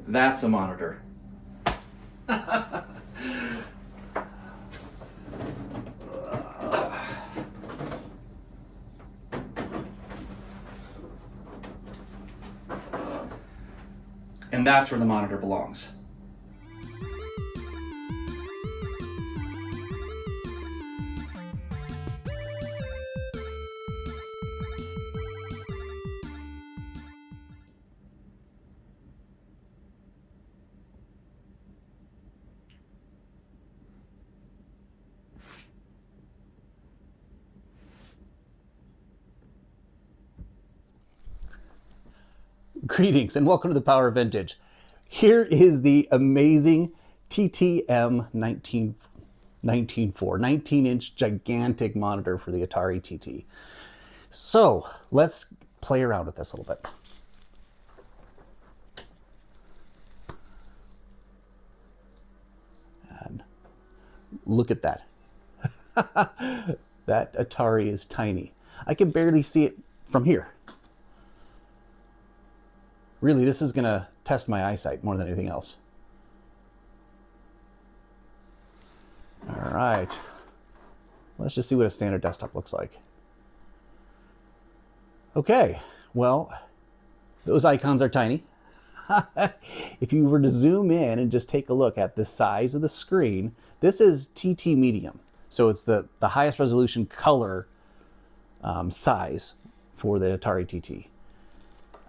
That's a monitor. And that's where the monitor belongs. Greetings and welcome to the Power of Vintage. Here is the amazing TTM 19-inch gigantic monitor for the Atari TT. So let's play around with this a little bit. And look at that. That Atari is tiny. I can barely see it from here. Really, this is going to test my eyesight more than anything else. All right. Let's just see what a standard desktop looks like. Okay, well, those icons are tiny. If you were to zoom in and just take a look at the size of the screen, this is TT medium. So it's the highest resolution color size for the Atari TT.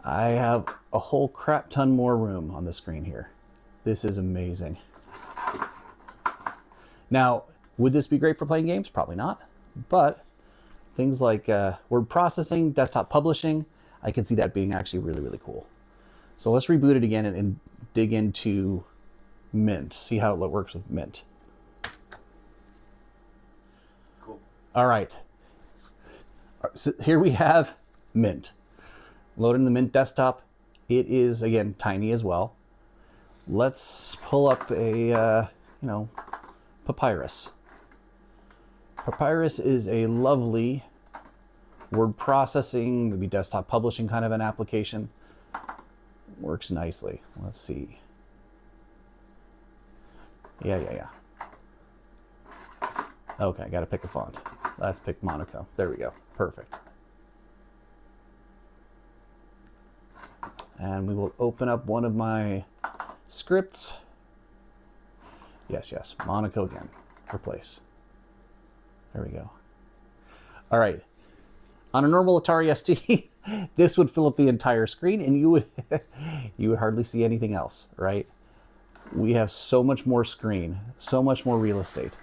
I have a whole crap ton more room on the screen here. This is amazing. Now, would this be great for playing games? Probably not. But things like word processing, desktop publishing, I can see that being actually really, really cool. So let's reboot it again and dig into Mint, see how it works with Mint. Cool. All right. So here we have Mint. Loading the Mint desktop. It is, again, tiny as well. Let's pull up a, Papyrus. Papyrus is a lovely word processing, maybe desktop publishing kind of an application. Works nicely. Let's see. Yeah. Okay, I got to pick a font. Let's pick Monaco. There we go. Perfect. And we will open up one of my scripts. Yes, Monaco again. Replace. There we go. All right. On a normal Atari ST, this would fill up the entire screen and you would hardly see anything else, right? We have so much more screen, so much more real estate.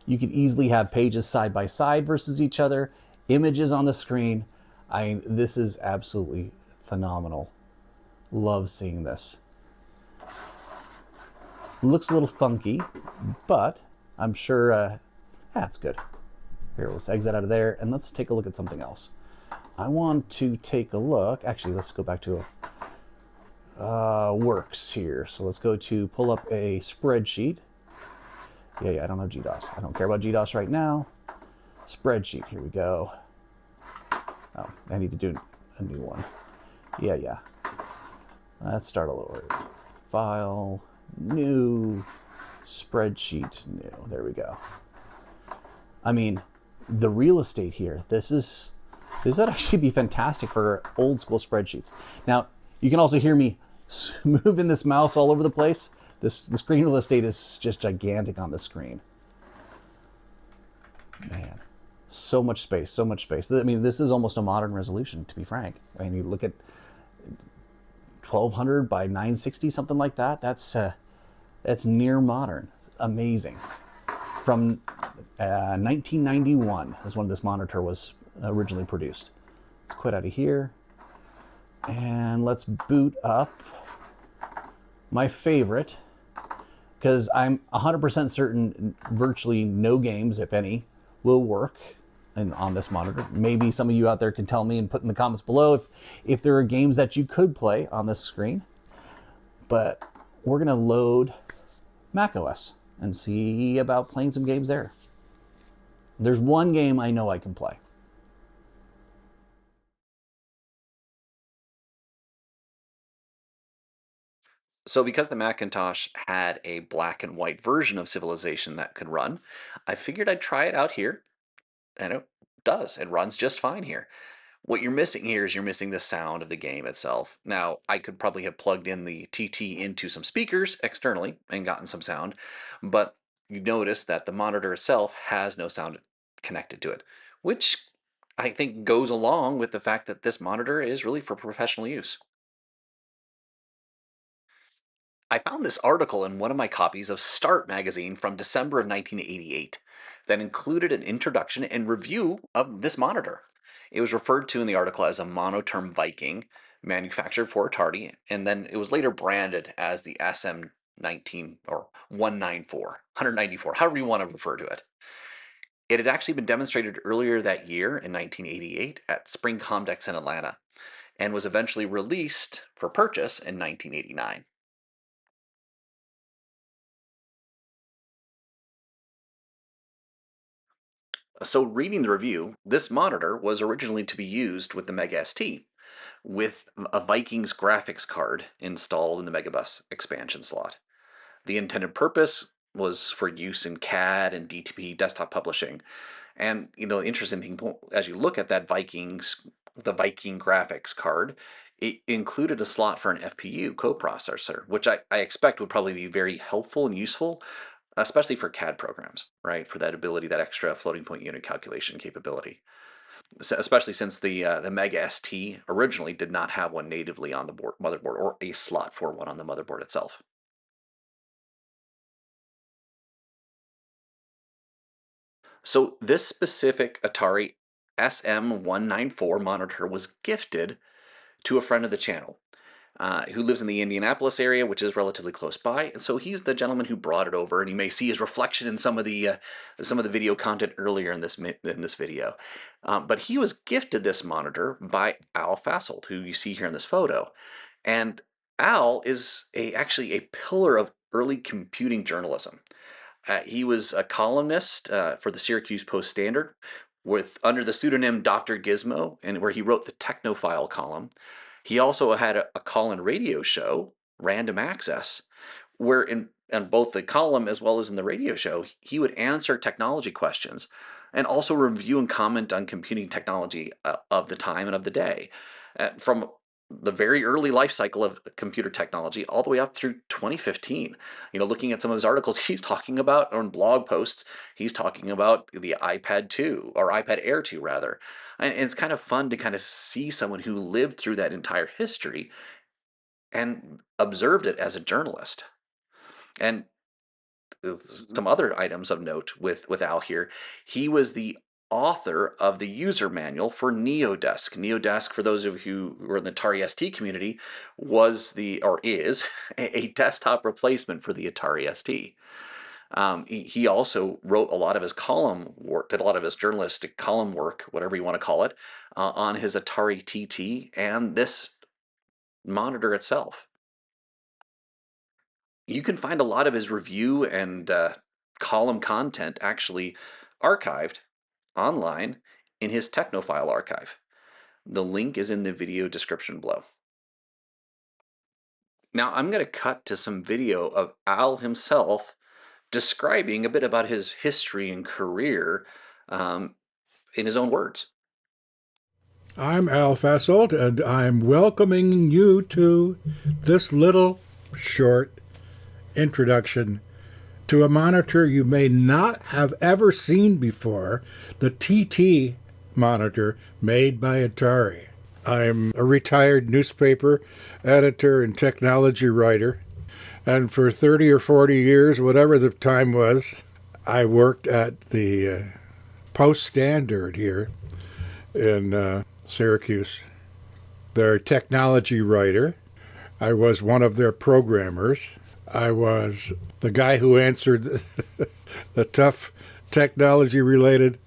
You could easily have pages side by side versus each other, images on the screen. This is absolutely phenomenal. Love seeing this. Looks a little funky, but I'm sure that's good. Here, let's exit out of there and let's take a look at something else. I want to take a look. Actually, let's go back to works here. So let's go to pull up a spreadsheet. Yeah, I don't know GDOS. I don't care about GDOS right now. Spreadsheet, here we go. Oh, I need to do a new one. Yeah. Let's start all over. File, new, spreadsheet, new. There we go. I mean, the real estate here, this would actually be fantastic for old school spreadsheets. Now, you can also hear me moving this mouse all over the place. The screen real estate is just gigantic on the screen. Man. So much space. I mean, this is almost a modern resolution, to be frank. I mean, you look at 1200 by 960, something like that. That's near modern. Amazing. From 1991 is when this monitor was originally produced. Let's quit out of here. And let's boot up my favorite, because I'm 100% certain virtually no games, if any, will work on this monitor. Maybe some of you out there can tell me and put in the comments below if there are games that you could play on this screen. But we're going to load macOS and see about playing some games there. There's one game I know I can play. So, because the Macintosh had a black and white version of Civilization that could run, I figured I'd try it out here, and it does. It runs just fine here. What you're missing here is you're missing the sound of the game itself. Now, I could probably have plugged in the TT into some speakers externally and gotten some sound, but you notice that the monitor itself has no sound connected to it, which I think goes along with the fact that this monitor is really for professional use. I found this article in one of my copies of Start magazine from December of 1988 that included an introduction and review of this monitor. It was referred to in the article as a monotone Viking, manufactured for Atari, and then it was later branded as the SM19 or 194, 194, however you want to refer to it. It had actually been demonstrated earlier that year in 1988 at Spring Comdex in Atlanta and was eventually released for purchase in 1989. So, reading the review, this monitor was originally to be used with the Mega ST, with a Vikings graphics card installed in the Megabus expansion slot. The intended purpose was for use in CAD and DTP desktop publishing. And the interesting thing, as you look at that the Viking graphics card, it included a slot for an FPU coprocessor, which I expect would probably be very helpful and useful, especially for CAD programs, right? For that ability, that extra floating point unit calculation capability. Especially since the Mega ST originally did not have one natively on the motherboard or a slot for one on the motherboard itself. So this specific Atari SM194 monitor was gifted to a friend of the channel who lives in the Indianapolis area, which is relatively close by. And so he's the gentleman who brought it over, and you may see his reflection in some of the video content earlier in this video. But he was gifted this monitor by Al Fasoldt, who you see here in this photo, and Al is actually a pillar of early computing journalism. He was a columnist for the Syracuse Post Standard with under the pseudonym Dr. Gizmo, and where he wrote the Technophile column. He also had a call-in radio show, Random Access, where in both the column as well as in the radio show, he would answer technology questions and also review and comment on computing technology of the time and of the day. From the very early life cycle of computer technology all the way up through 2015. Looking at some of his articles, he's talking about, or in blog posts, he's talking about the iPad 2, or iPad Air 2 rather. And it's kind of fun to kind of see someone who lived through that entire history and observed it as a journalist. And some other items of note with Al here. He was the author of the user manual for NeoDesk. NeoDesk, for those of you who are in the Atari ST community, was or is a desktop replacement for the Atari ST. He also wrote a lot of his column work, did a lot of his journalistic column work, whatever you want to call it, on his Atari TT and this monitor itself. You can find a lot of his review and column content actually archived online in his Technophile archive. The link is in the video description below. Now I'm going to cut to some video of Al himself describing a bit about his history and career in his own words. I'm Al Fasoldt, and I'm welcoming you to this little short introduction to a monitor you may not have ever seen before, the TT monitor made by Atari. I'm a retired newspaper editor and technology writer, and for 30 or 40 years, whatever the time was, I worked at the Post Standard here in Syracuse. Their technology writer. I was one of their programmers. I was the guy who answered the tough technology-related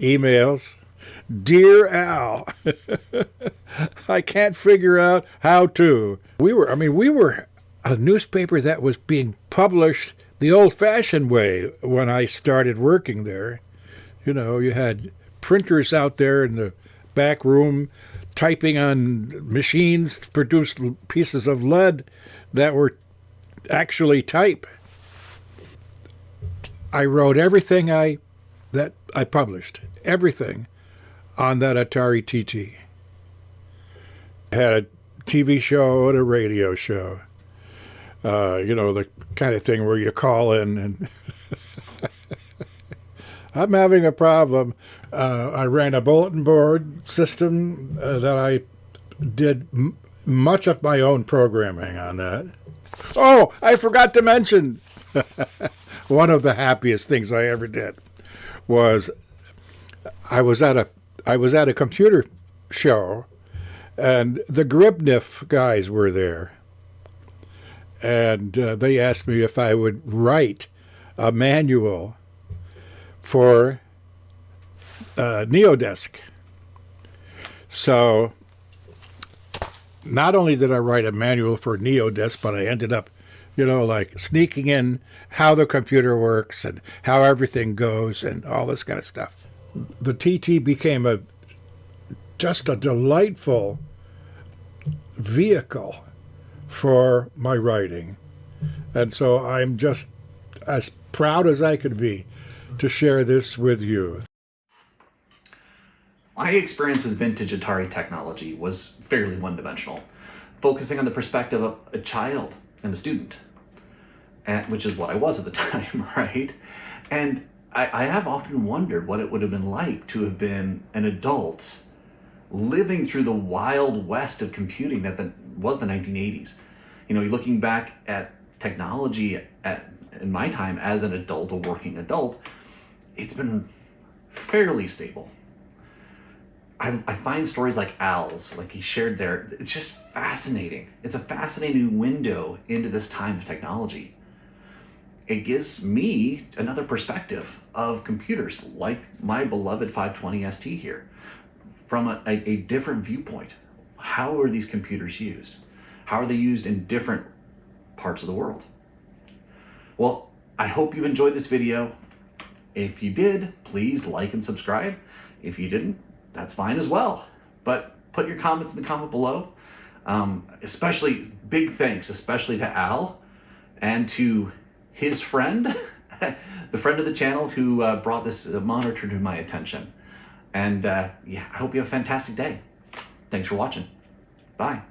emails. Dear Al, I can't figure out how to. We were a newspaper that was being published the old-fashioned way when I started working there. You had printers out there in the back room typing on machines to produce pieces of lead that were actually type. I wrote everything that I published, everything on that Atari TT. I had a TV show and a radio show. The kind of thing where you call in and I'm having a problem. I ran a bulletin board system that I did much of my own programming on that. Oh, I forgot to mention one of the happiest things I ever did was I was at a computer show, and the Gribniff guys were there, and they asked me if I would write a manual for Neodesk. So not only did I write a manual for Neodesk, but I ended up, like sneaking in how the computer works and how everything goes and all this kind of stuff. The TT became just a delightful vehicle for my writing. And so I'm just as proud as I could be to share this with you. My experience with vintage Atari technology was fairly one-dimensional, focusing on the perspective of a child and a student, which is what I was at the time, right? And I have often wondered what it would have been like to have been an adult living through the wild west of computing that was the 1980s. Looking back at technology in my time as an adult, a working adult, it's been fairly stable. I find stories like Al's, like he shared there, it's just fascinating. It's a fascinating window into this time of technology. It gives me another perspective of computers, like my beloved 520 ST here, from a different viewpoint. How are these computers used? How are they used in different parts of the world? Well, I hope you've enjoyed this video. If you did, please like and subscribe. If you didn't, that's fine as well. But put your comments in the comment below. Especially big thanks, especially to Al and to his friend, the friend of the channel who brought this monitor to my attention. And I hope you have a fantastic day. Thanks for watching. Bye.